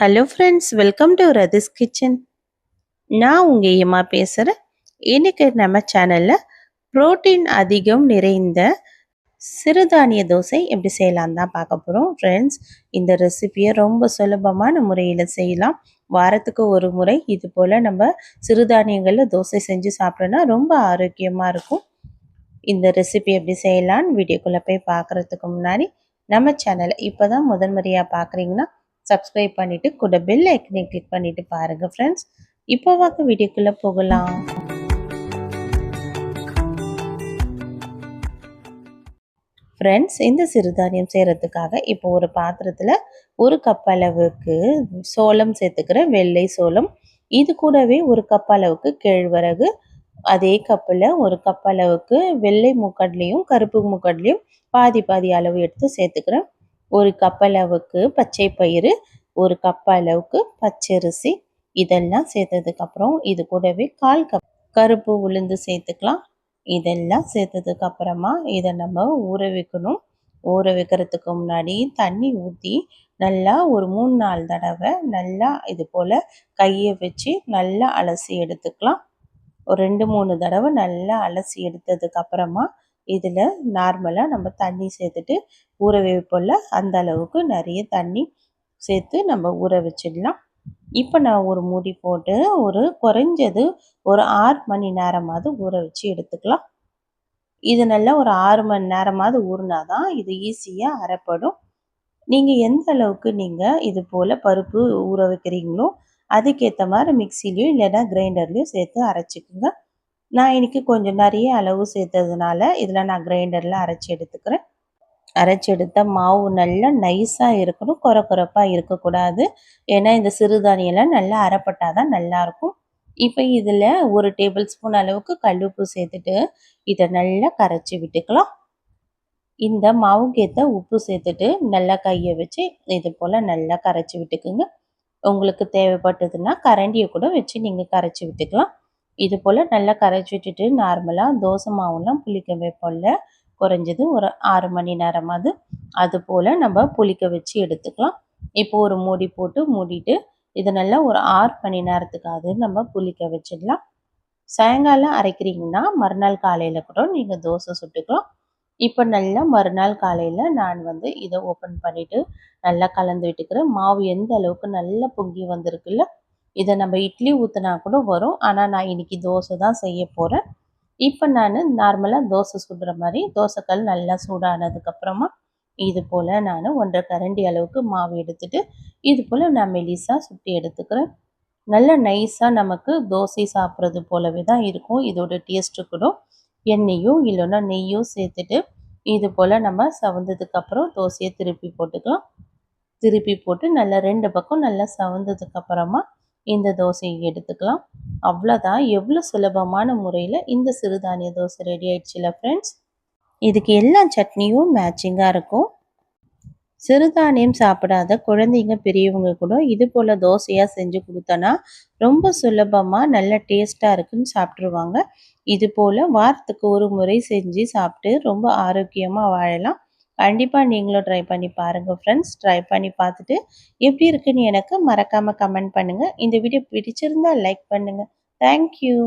Hello friends, welcome to Rathi's kitchen. நான் உங்கள் ஏமா பேசுகிறேன். இன்னைக்கு நம்ம சேனலில் புரோட்டீன் அதிகம் நிறைந்த சிறுதானிய தோசை எப்படி செய்யலாம் தான் பார்க்க போகிறோம். ஃப்ரெண்ட்ஸ், இந்த ரெசிபியை ரொம்ப சுலபமான முறையில் செய்யலாம். வாரத்துக்கு ஒரு முறை இது போல் நம்ம சிறுதானியங்களில் தோசை செஞ்சு சாப்பிட்டோன்னா ரொம்ப ஆரோக்கியமாக இருக்கும். இந்த ரெசிபி எப்படி செய்யலான்னு வீடியோக்குள்ளே போய் பார்க்குறதுக்கு முன்னாடி நம்ம சேனலை இப்போ தான் முதல் முறையாக பார்க்குறீங்கன்னா சப்ஸ்கிரைப் பண்ணிவிட்டு கூட பெல் ஐக்கனை கிளிக் பண்ணிவிட்டு பாருங்கள் ஃப்ரெண்ட்ஸ். இப்போ வாங்க வீடியோக்குள்ளே போகலாம். ஃப்ரெண்ட்ஸ், இந்த சிறுதானியம் செய்கிறதுக்காக இப்போ ஒரு பாத்திரத்தில் ஒரு கப் அளவுக்கு சோளம் சேர்த்துக்கிறேன், வெள்ளை சோளம். இது கூடவே ஒரு கப் அளவுக்கு கேழ்வரகு, அதே கப்பில் ஒரு கப் அளவுக்கு வெள்ளை மூக்கடலையும் கருப்பு மூக்கடலையும் பாதி பாதி அளவு எடுத்து சேர்த்துக்கிறேன். ஒரு கப் அளவுக்கு பச்சை பயிறு, ஒரு கப் அளவுக்கு பச்சரிசி. இதெல்லாம் சேர்த்ததுக்கப்புறம் இது கூடவே 1/4 கப் கருப்பு உளுந்து சேர்த்துக்கலாம். இதெல்லாம் சேர்த்ததுக்கு அப்புறமா இதை நம்ம ஊற வைக்கணும். ஊற வைக்கிறதுக்கு முன்னாடி தண்ணி ஊற்றி நல்லா ஒரு 3-4 தடவை நல்லா இது போல் கையை வச்சு நல்லா அலசி எடுத்துக்கலாம். ஒரு 2-3 தடவை நல்லா அலசி எடுத்ததுக்கு அப்புறமா இதில் நார்மலாக நம்ம தண்ணி சேர்த்துட்டு ஊற வைப்போம்ல, அந்த அளவுக்கு நிறைய தண்ணி சேர்த்து நம்ம ஊற வச்சிடலாம். இப்போ நான் ஒரு மூடி போட்டு குறைஞ்சது ஒரு 6 மணி நேரமாவது ஊற வச்சு எடுத்துக்கலாம். இது நல்லா ஒரு 6 மணி நேரமாவது ஊறினா தான் இது ஈஸியாக அரைப்படும். நீங்கள் எந்த அளவுக்கு நீங்கள் இது போல் பருப்பு ஊற வைக்கிறீங்களோ அதுக்கேற்ற மாதிரி மிக்சிலையும் இல்லைன்னா கிரைண்டர்லேயும் சேர்த்து அரைச்சிக்குங்க. நான் இன்றைக்கி கொஞ்சம் நிறைய அளவு சேர்த்ததுனால இதில் நான் கிரைண்டரில் அரைச்சி எடுத்துக்கிறேன். அரைச்சி எடுத்த மாவு நல்லா நைஸாக இருக்கணும், கொரப்பாக இருக்கக்கூடாது. ஏன்னா இந்த சிறுதானியெல்லாம் நல்லா அரைப்பட்டால் தான் நல்லாயிருக்கும். இப்போ இதில் 1 டேபிள் ஸ்பூன் அளவுக்கு கல்லுப்பு சேர்த்துட்டு இதை நல்லா கரைச்சி விட்டுக்கலாம். இந்த மாவுக்கேற்ற உப்பு சேர்த்துட்டு நல்லா கையை வச்சு இது போல் நல்லா கரைச்சி விட்டுக்குங்க. உங்களுக்கு தேவைப்பட்டதுன்னா கரண்டியை கூட வச்சு நீங்கள் கரைச்சி விட்டுக்கலாம். இது போல் நல்லா கரைச்சி விட்டுட்டு நார்மலாக தோசை மாவுலாம் புளிக்க வைப்போம்ல, குறைஞ்சது ஒரு 6 மணி நேரமாவது அது போல் நம்ம புளிக்க வச்சு எடுத்துக்கலாம். இப்போ ஒரு மூடி போட்டு மூடிட்டு இது நல்லா ஒரு 6 மணி நேரத்துக்காவது நம்ம புளிக்க வச்சிடலாம். சாயங்காலம் அரைக்கிறீங்கன்னா மறுநாள் காலையில் கூட நீங்கள் தோசை சுட்டுக்கலாம். இப்போ நல்லா மறுநாள் காலையில் நான் இதை ஓப்பன் பண்ணிவிட்டு நல்லா கலந்து விட்டுக்கிறேன். மாவு எந்த அளவுக்கு நல்லா பொங்கி வந்திருக்குல்ல, இதை நம்ம இட்லி ஊற்றினா கூட வரும். ஆனால் நான் இன்றைக்கி தோசை தான் செய்ய போகிறேன். இப்போ நான் நார்மலாக தோசை சுடுற மாதிரி தோசைக்கல் நல்லா சூடானதுக்கப்புறமா இது போல் நான் 1.5 கரண்டி அளவுக்கு மாவு எடுத்துகிட்டு இது போல் நான் மெலிசாக சுட்டி எடுத்துக்கிறேன். நல்லா நைஸாக நமக்கு தோசை சாப்பிட்றது போலவே தான் இருக்கும். இதோட டேஸ்ட்டு கூட எண்ணெயோ இல்லைன்னா நெய்யோ சேர்த்துட்டு இது போல் நம்ம சவந்ததுக்கப்புறம் தோசையை திருப்பி போட்டுக்கலாம். திருப்பி போட்டு நல்லா 2 பக்கம் நல்லா சவந்ததுக்கப்புறமா இந்த தோசையை எடுத்துக்கலாம். அவ்வளோதான். எவ்வளோ சுலபமான முறையில் இந்த சிறுதானிய தோசை ரெடி ஆயிடுச்சுல ஃப்ரெண்ட்ஸ். இதுக்கு எல்லா சட்னியும் மேட்சிங்காக இருக்கும். சிறுதானியம் சாப்பிடாத குழந்தைங்க பெரியவங்க கூட இது போல் தோசையாக செஞ்சு கொடுத்தோன்னா ரொம்ப சுலபமாக நல்ல டேஸ்ட்டாக இருக்குன்னு சாப்பிட்ருவாங்க. இது போல் வாரத்துக்கு ஒரு முறை செஞ்சு சாப்பிட்டு ரொம்ப ஆரோக்கியமாக வாழலாம். கண்டிப்பாக நீங்களும் ட்ரை பண்ணி பாருங்கள் ஃப்ரெண்ட்ஸ். ட்ரை பண்ணி பார்த்துட்டு எப்படி இருக்குன்னு எனக்கு மறக்காமல் கமெண்ட் பண்ணுங்கள். இந்த வீடியோ பிடிச்சிருந்தால் லைக் பண்ணுங்கள். தேங்க்யூ.